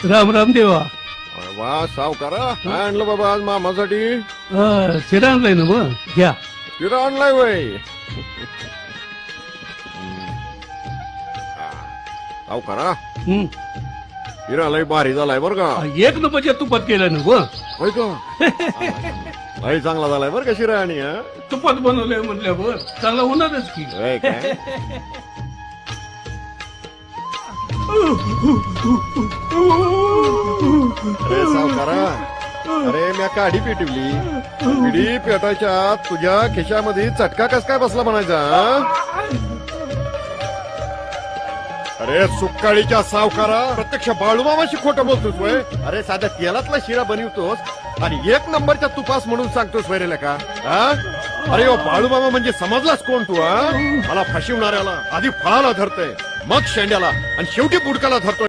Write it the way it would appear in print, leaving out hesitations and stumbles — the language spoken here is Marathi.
राम राम देवा. वा सावकारा काय आणलं बाबा आज मामासाठी? शिरा आणलाय ना मग घ्या. शिरा आणलाय वय सावकारा. हं. शिरा लय भारी झालाय बर का. एक नंबरच्या तुपात केलं ना मग. होय का? लय चांगला झालाय बर का शिरा. आणि तुपात बनवलंय म्हटल्यावर चांगला होणारच की. होय काय? अरे सावकारा, अरे म्या काढी पेटवली. पिढी पेटायच्या आत तुझ्या खिशामध्ये चटका कस काय बसला म्हणायचा? अरे सुकाळीच्या सावकारा, प्रत्यक्ष बाळूमामाशी खोटं बोलतोस वय. अरे साध्या तेलातला शिरा बनवतोस आणि एक नंबरच्या तुपास म्हणून सांगतोस वैरेला का? अरे ओ बाळूमामा म्हणजे समजलास कोण तू? मला फसवणाऱ्याला आधी फळाला धरतय, मग शेंड्याला आणि शेवटी बुडकाला धरतोय.